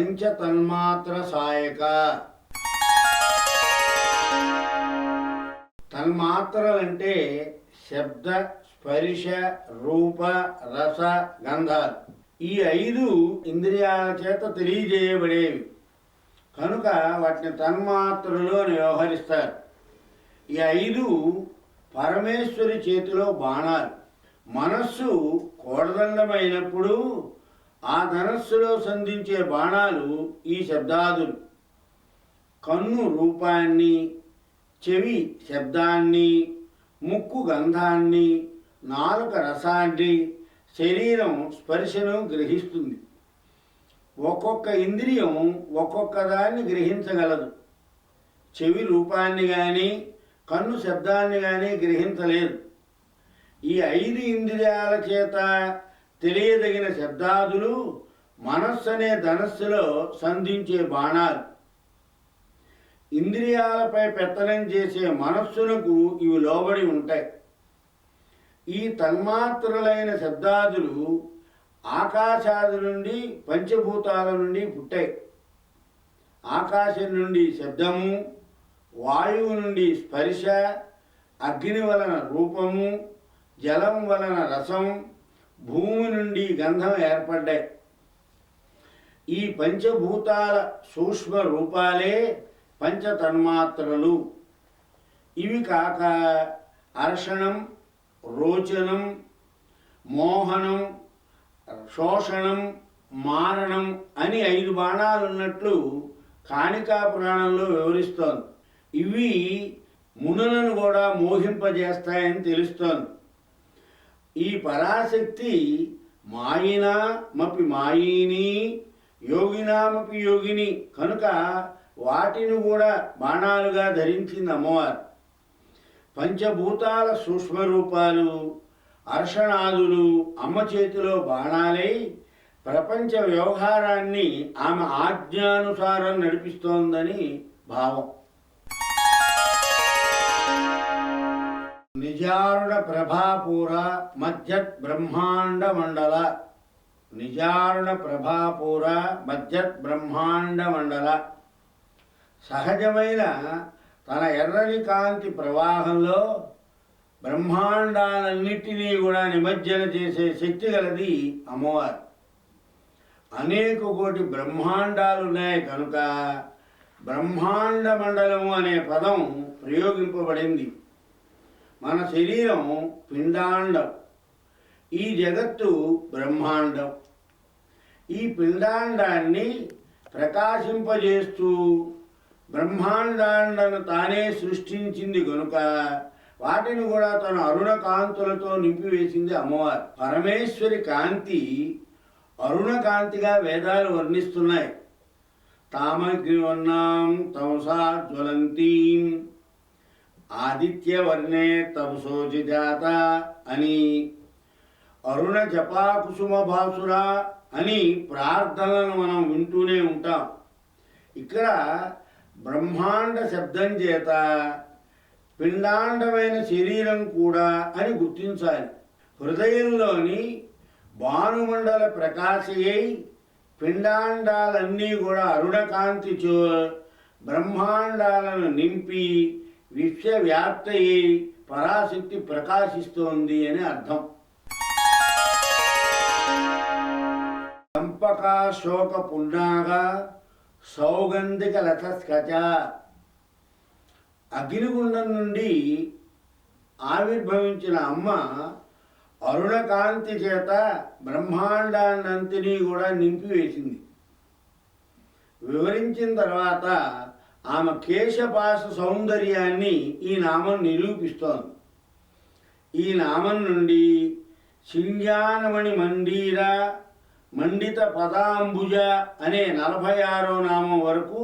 పంచతన్మాత్ర సాయక. తన్మాత్రలంటే శబ్ద, స్పర్శ, రూప, రస, గంధాలు. ఈ 5 ఇంద్రియాల చేత తెలియజేయబడేవి కనుక వాటిని తన్మాత్రలు అని వ్యవహరిస్తారు. ఈ 5 పరమేశ్వరి చేతిలో బాణాలు. మనస్సు కోడదండమైనప్పుడు ఆ ధనస్సులో సంధించే బాణాలు ఈ శబ్దాదులు. కన్ను రూపాన్ని, చెవి శబ్దాన్ని, ముక్కు గంధాన్ని, నాలుక రసాన్ని, శరీరం స్పర్శను గ్రహిస్తుంది. ఒక్కొక్క ఇంద్రియం ఒక్కొక్క దాన్ని గ్రహించగలదు. చెవి రూపాన్ని కానీ కన్ను శబ్దాన్ని కానీ గ్రహించలేదు. ఈ 5 ఇంద్రియాల చేత తెలియదగిన శబ్దాదులు మనస్సు అనే ధనస్సులో సంధించే బాణాలు. ఇంద్రియాలపై పెత్తనం చేసే మనస్సునకు ఇవి లోబడి ఉంటాయి. ఈ తన్మాత్రలైన శబ్దాదులు ఆకాశాది నుండి పంచభూతాల నుండి పుట్టాయి. ఆకాశం నుండి శబ్దము, వాయువు నుండి స్పర్శ, అగ్ని వలన రూపము, జలం వలన రసం, భూమి నుండి గంధం ఏర్పడ్డాయి. ఈ పంచభూతాల సూక్ష్మ రూపాలే పంచతన్మాత్రలు. ఇవి కాక అర్షణం, రోచనం, మోహనం, శోషణం, మారణం అని 5 బాణాలు ఉన్నట్లు కాణికా పురాణంలో వివరిస్తోంది. ఇవి మునులను కూడా మోహింపజేస్తాయని తెలుస్తోంది. ఈ పరాశక్తి మాయినామపి మాయిని, యోగినామపి యోగిని కనుక వాటిని కూడా బాణాలుగా ధరించింది అమ్మవారు. పంచభూతాల సూక్ష్మరూపాలు అర్షణాదులు అమ్మ చేతిలో బాణాలై ప్రపంచ వ్యవహారాన్ని ఆమె ఆజ్ఞానుసారం నడిపిస్తోందని భావం. నిజారుణ ప్రభాపూర మధ్యత్ బ్రహ్మాండ మండల. నిజారుణ ప్రభాపూర మధ్యత్ బ్రహ్మాండ మండల. సహజమైన తన ఎర్రని కాంతి ప్రవాహంలో బ్రహ్మాండాలన్నిటినీ కూడా నిమజ్జన చేసే శక్తి గలది అమ్మవారు. అనేక కోటి బ్రహ్మాండాలు ఉన్నాయి కనుక బ్రహ్మాండ మండలము అనే పదం ప్రయోగింపబడింది. మన శరీరం పిండాండం, ఈ జగత్తు బ్రహ్మాండం. ఈ పిండాండాన్ని ప్రకాశింపజేస్తూ బ్రహ్మాండాలను తానే సృష్టించింది కనుక వాటిని కూడా తన అరుణ కాంతులతో నింపివేసింది అమ్మవారు. పరమేశ్వరి కాంతి అరుణ కాంతిగా వేదాలు వర్ణిస్తున్నాయి. తామగ్నివర్ణాం తమసా జ్వలంతీం ఆదిత్యవర్ణే తమసోజిజాత అని, అరుణ జపాకుసుమ భాసుర అని ప్రార్థనలను మనం వింటూనే ఉంటాం. ఇక్కడ బ్రహ్మాండ శబ్దం చేత పిండాండమైన శరీరం కూడా అని గుర్తించాలి. హృదయంలోని భానుమండల ప్రకాశయై పిండాండాలన్నీ కూడా అరుణకాంతిచో బ్రహ్మాండాలను నింపి విశ్వవ్యాప్తయి పరాశక్తి ప్రకాశిస్తోంది అని అర్థం. చంపక శోక పున్నాగ సౌగంధిక లతస్కచ. అగ్నిగుండం నుండి ఆవిర్భవించిన అమ్మ అరుణకాంతి చేత బ్రహ్మాండాన్నంతినీ కూడా నింపివేసింది. వివరించిన తర్వాత ఆమె కేశపాశ సౌందర్యాన్ని ఈ నామం నిరూపిస్తోంది. ఈ నామం నుండి సింజానమణి మండీర మండిత పదాంబుజ అనే 46వ నామం వరకు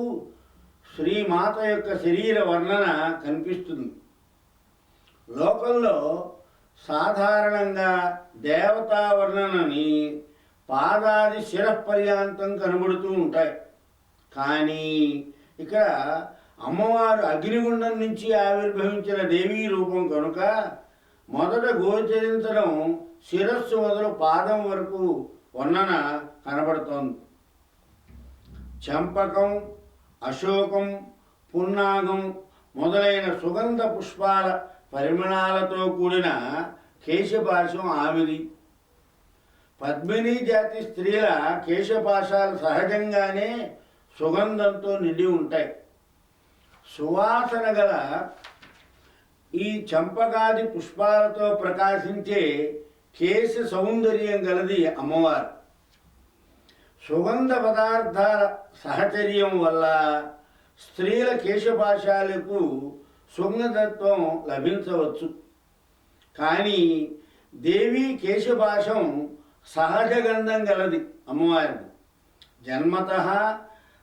శ్రీమాత యొక్క శరీర వర్ణన కనిపిస్తుంది. లోకంలో సాధారణంగా దేవతా వర్ణనని పాదాది శిరపర్యాంతం కనబడుతూ ఉంటాయి. కానీ ఇక్కడ అమ్మవారు అగ్నిగుండం నుంచి ఆవిర్భవించిన దేవీ రూపం కనుక మొదట గోచరించడం శిరస్సు మొదలు పాదం వరకు వర్ణన కనబడుతోంది. చంపకం, అశోకం, పున్నాగం మొదలైన సుగంధ పుష్పాల పరిమళాలతో కూడిన కేశపాశం ఆమెది. పద్మినీ జాతి స్త్రీల కేశపాశాలు సహజంగానే సుగంధంతో నిండి ఉంటాయి. సువాసన గల ఈ చంపకాది పుష్పాలతో ప్రకాశించే కేశ సౌందర్యం గలది అమ్మవారు. సుగంధ పదార్థాల సహచర్యం వల్ల స్త్రీల కేశపాశాలకు సుగంధత్వం లభించవచ్చు. కానీ దేవి కేశపాశం సహజ గంధం గలది అమ్మవారిది. జన్మత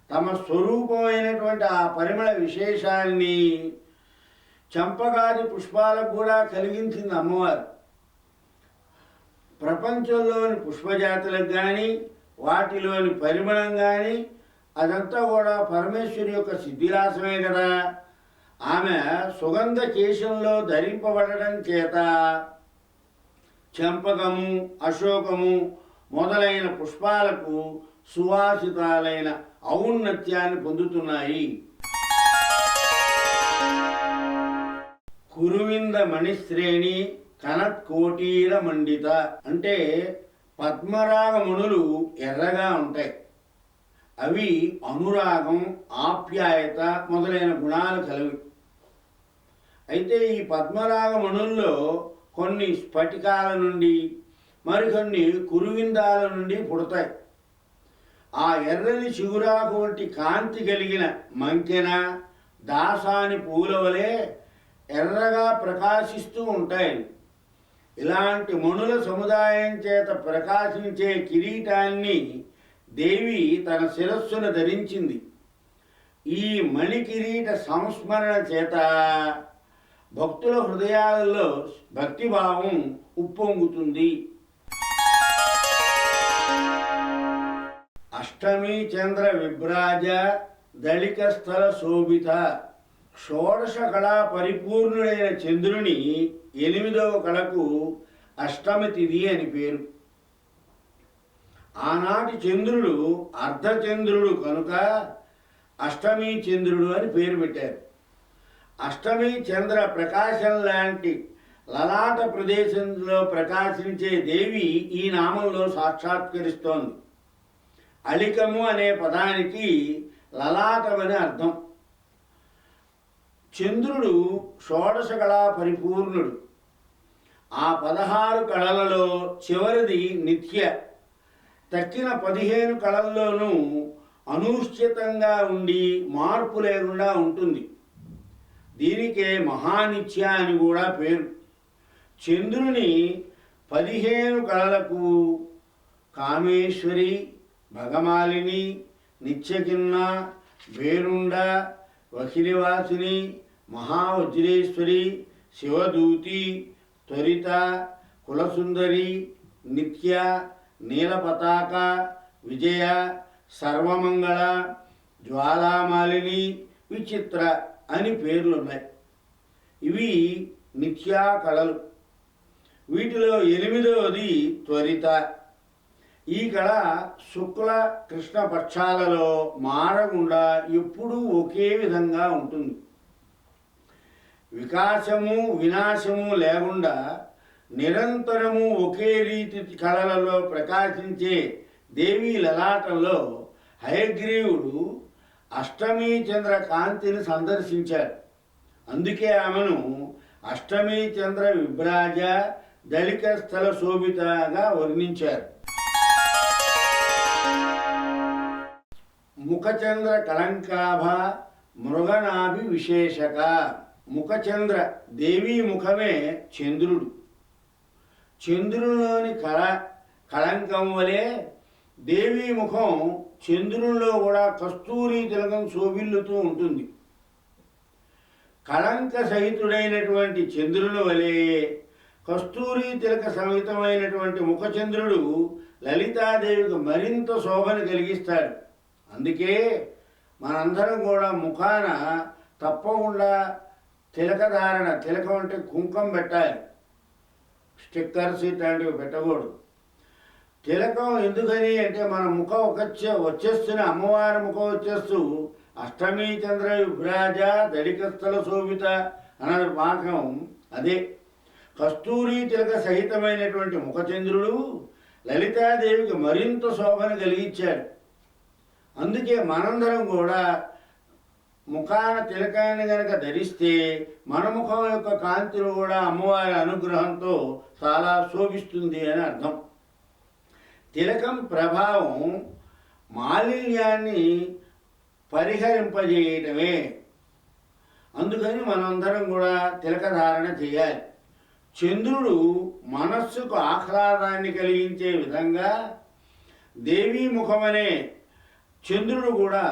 తమ స్వరూపమైనటువంటి ఆ పరిమళ విశేషాన్ని చంపకాది పుష్పాలకు కూడా కలిగించింది అమ్మవారు. ప్రపంచంలోని పుష్పజాతులకు కానీ వాటిలోని పరిమళం కానీ అదంతా కూడా పరమేశ్వరి యొక్క సిద్ధిలాసమే కదా. ఆమె సుగంధ కేశంలో ధరింపబడటం చేత చంపకము, అశోకము మొదలైన పుష్పాలకు సువాసితాలైన ఔన్నత్యాన్ని పొందుతున్నాయి. కురువింద మణిశ్రేణి కనత్కోటీర మండిత అంటే పద్మరాగ మణులు ఎర్రగా ఉంటాయి. అవి అనురాగం, ఆప్యాయత మొదలైన గుణాలు కలవి. అయితే ఈ పద్మరాగ మణుల్లో కొన్ని స్ఫటికాల నుండి మరికొన్ని కురువిందాల నుండి పుడతాయి. ఆ ఎర్రని చిగురాకు వంటి కాంతి కలిగిన మంకెన, దాసాని పూల వలె ఎర్రగా ప్రకాశిస్తూ ఉంటాయి. ఇలాంటి మణుల సముదాయం చేత ప్రకాశించే కిరీటాన్ని దేవి తన శిరస్సును ధరించింది. ఈ మణి కిరీట సంస్మరణ చేత భక్తుల హృదయాలలో భక్తిభావం ఉప్పొంగుతుంది. అష్టమి చంద్ర విభ్రాజ దళిక స్థల శోభిత. షోడశ కళా పరిపూర్ణుడైన చంద్రుని 8వ కళకు అష్టమి తిథి అని పేరు. ఆనాటి చంద్రుడు అర్ధచంద్రుడు కనుక అష్టమి చంద్రుడు అని పేరు పెట్టారు. అష్టమి చంద్ర ప్రకాశం లాంటి లలాట ప్రదేశంలో ప్రకాశించే దేవి ఈ నామంలో సాక్షాత్కరిస్తోంది. అలికము అనే పదానికి లలాటమని అర్థం. చంద్రుడు షోడశ కళా పరిపూర్ణుడు. ఆ 16 కళలలో చివరిది నిత్య. తక్కిన 15 కళల్లోనూ అనూశ్చితంగా ఉండి మార్పు లేకుండా ఉంటుంది. దీనికే మహానిత్య అని కూడా పేరు. చంద్రుని 15 కళలకు కామేశ్వరి, భగమాలిని, నిత్యకిన్న, వేరుండ, వకిలివాసిని, మహావజ్రేశ్వరి, శివదూతి, త్వరిత, కులసుందరి, నిత్య, నీలపతాక, విజయ, సర్వమంగళ, జ్వాలామాలిని, విచిత్ర అని పేర్లున్నాయి. ఇవి నిత్యా కళలు. వీటిలో 8వది త్వరిత. ఈ కళ శుక్ల కృష్ణ పక్షాలలో మారకుండా ఎప్పుడూ ఒకే విధంగా ఉంటుంది. వికాసము వినాశము లేకుండా నిరంతరము ఒకే రీతి కళలలో ప్రకాశించే దేవీ లలాటంలో హయగ్రీవుడు అష్టమి చంద్ర కాంతిని సందర్శించాడు. అందుకే ఆమెను అష్టమి చంద్ర విభ్రాజ దళిక స్థల శోభితగా వర్ణించారు. ముఖచంద్ర కళంకాభ మృగనాభి విశేషక. ముఖచంద్ర దేవీ ముఖమే చంద్రుడు. చంద్రునిలోని కళంకం వలె దేవీ ముఖం చంద్రునిలో కూడా కస్తూరి తిలకం శోభిల్లుతూ ఉంటుంది. కళంక సహితుడైనటువంటి చంద్రుని వలె కస్తూరి తిలక సహితమైనటువంటి ముఖచంద్రుడు లలితాదేవికి మరింత శోభను కలిగిస్తాడు. అందుకే మనందరం కూడా ముఖాన తప్పకుండా తిలకధారణ, తిలకం అంటే కుంకుమ పెట్టాలి, స్టిక్కర్స్ ఇట్లాంటివి పెట్టకూడదు. తిలకం ఎందుకని అంటే మన ముఖం వచ్చేస్తున్న అమ్మవారి ముఖం వచ్చేస్తూ అష్టమి చంద్ర విభ్రాజ దడికస్థల శోభిత అన్నది పాకం అదే. కస్తూరి తిలక సహితమైనటువంటి ముఖచంద్రుడు లలితాదేవికి మరింత శోభను కలిగించాడు. అందుకే మనందరం కూడా ముఖాన తిలకాన్ని గనక ధరిస్తే మన ముఖం యొక్క కాంతిలో కూడా అమ్మవారి అనుగ్రహంతో చాలా శోభిస్తుంది అని అర్థం. తిలకం ప్రభావం మాలిన్యాన్ని పరిహరింపజేయటమే. అందుకని మనందరం కూడా తిలకధారణ చేయాలి. చంద్రుడు మనస్సుకు ఆహ్లాదాన్ని కలిగించే విధంగా దేవీ ముఖమనే చంద్రుడు కూడా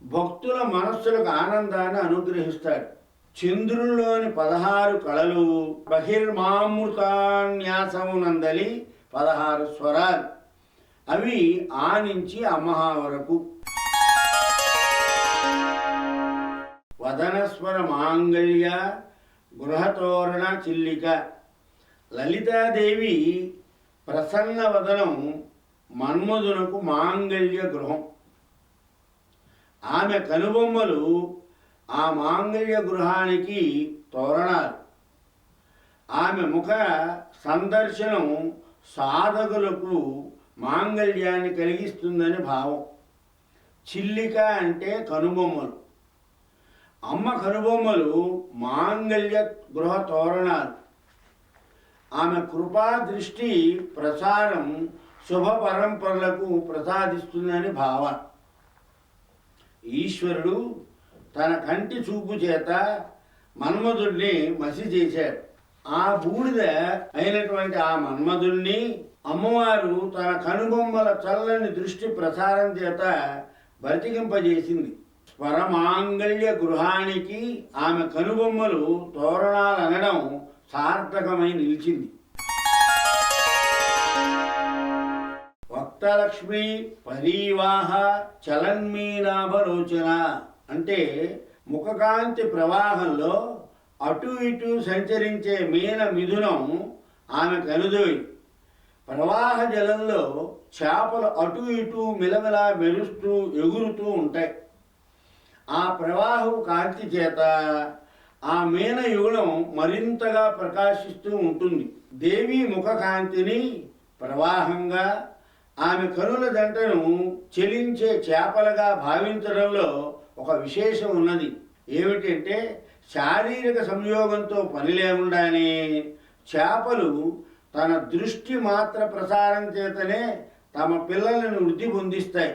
భక్తుల మనస్సులకు ఆనందాన్ని అనుగ్రహిస్తాడు. చంద్రుల్లోని 16 కళలు బహిర్మామృతాన్యాసమునందలి 16 స్వరాలు. అవి ఆ నుంచి అమ్మహా వరకు. వదనస్వర మాంగళ్య గృహతోరణ చిల్లిక. లలితాదేవి ప్రసన్న వదనం మన్మధునకు మాంగళ్య గృహం. ఆమె కనుబొమ్మలు ఆ మాంగళ్య గృహానికి తోరణాలు. ఆమె ముఖ సందర్శనం సాధకులకు మాంగళ్యాన్ని కలిగిస్తుందని భావం. చిల్లిక అంటే కనుబొమ్మలు. అమ్మ కనుబొమ్మలు మాంగళ్య గృహ తోరణాలు. ఆమె కృపా దృష్టి ప్రసారం శుభ పరంపరలకు ప్రసాదిస్తుందని భావం. ఈశ్వరుడు తన కంటి చూపు చేత మన్మధుడిని మసి చేశాడు. ఆ బూడిద అయినటువంటి ఆ మన్మధుడిని అమ్మవారు తన కనుబొమ్మల చల్లని దృష్టి ప్రసారం చేత బ్రతికింపజేసింది. స్వరమాంగళ్య గృహానికి ఆమె కనుబొమ్మలు తోరణాలు అనడం సార్థకమై నిలిచింది. వక్తలక్ష్మి పరీవాహ చలన్మీనాభలోచన అంటే ముఖకాంతి ప్రవాహంలో అటు ఇటు సంచరించే మీన మిథునం ఆమె కనుదోయి. ప్రవాహ జలంలో చేపలు అటు ఇటు మిలమిలా మెరుస్తూ ఎగురుతూ ఉంటాయి. ఆ ప్రవాహం కాంతి చేత ఆ మీన యుగళం మరింతగా ప్రకాశిస్తూ ఉంటుంది. దేవి ముఖ కాంతిని ప్రవాహంగా, ఆమె కనుల జంటను చెలించే చేపలుగా భావించడంలో ఒక విశేషం ఉన్నది. ఏమిటంటే శారీరక సంయోగంతో పని లేకుండానే చేపలు తన దృష్టి మాత్ర ప్రసారం చేతనే తమ పిల్లలను వృద్ధి పొందిస్తాయి.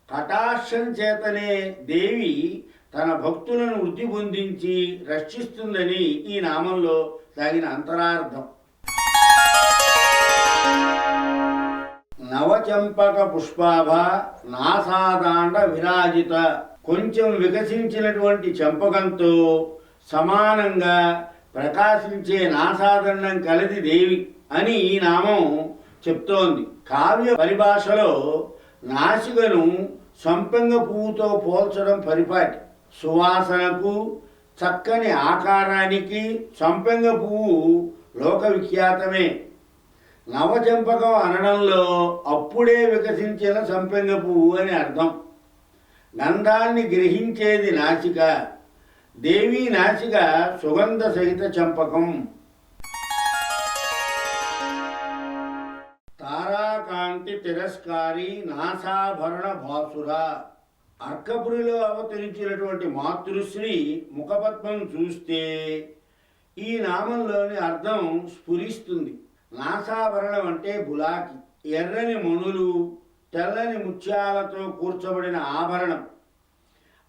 కటాక్షం చేతనే దేవి తన భక్తులను వృద్ధి పొందించి రక్షిస్తుందని ఈ నామంలో తగిన అంతరార్థం. నవచంపక పుష్పాభ నాసాదాండ విరాజిత. కొంచెం వికసించినటువంటి చంపకంతో సమానంగా ప్రకాశించే నాసాదండం కలది దేవి అని ఈ నామం చెప్తోంది. కావ్య పరిభాషలో నాసికను సంపెంగ పువ్వుతో పోల్చడం పరిపాటి. సువాసనకు, చక్కని ఆకారానికి సంపెంగ పువ్వు లోకవిఖ్యాతమే. నవచంపకం అనడంలో అప్పుడే వికసించిన సంపెంగ పువ్వు అని అర్థం. గంధాన్ని గ్రహించేది నాసిక. దేవీ నాసిక సుగంధ సహిత చంపకం. తారాకాంతి తిరస్కారి నాసాభరణ భాసుర. అర్కపురిలో అవతరించినటువంటి మాతృశ్రీ ముఖపద్మం చూస్తే ఈ నామంలోని అర్థం స్ఫురిస్తుంది. నాసాభరణం అంటే బులాకి, ఎర్రని మణులు, తెల్లని ముత్యాలతో కూర్చబడిన ఆభరణం.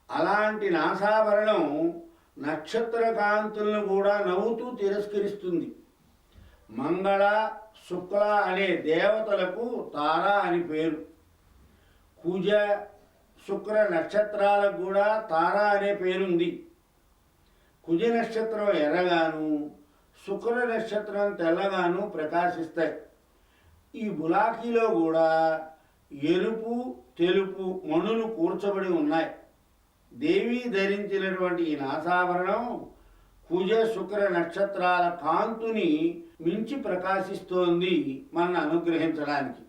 అలాంటి నాసాభరణం నక్షత్ర కాంతులను కూడా నవ్వుతూ తిరస్కరిస్తుంది. మంగళ, శుక్ల అనే దేవతలకు తార అని పేరు. కుజ, శుక్ర నక్షత్రాలకు కూడా తార అనే పేరుంది. కుజ నక్షత్రం ఎర్రగాను, శుక్ర నక్షత్రం తెల్లగాను ప్రకాశిస్తాయి. ఈ బులాకీలో కూడా ఎరుపు, తెలుపు మణులు కూర్చబడి ఉన్నాయి. దేవి ధరించినటువంటి ఈ నాసాభరణం కుజ, శుక్ర నక్షత్రాల కాంతుని మించి ప్రకాశిస్తోంది మనల్ని అనుగ్రహించడానికి.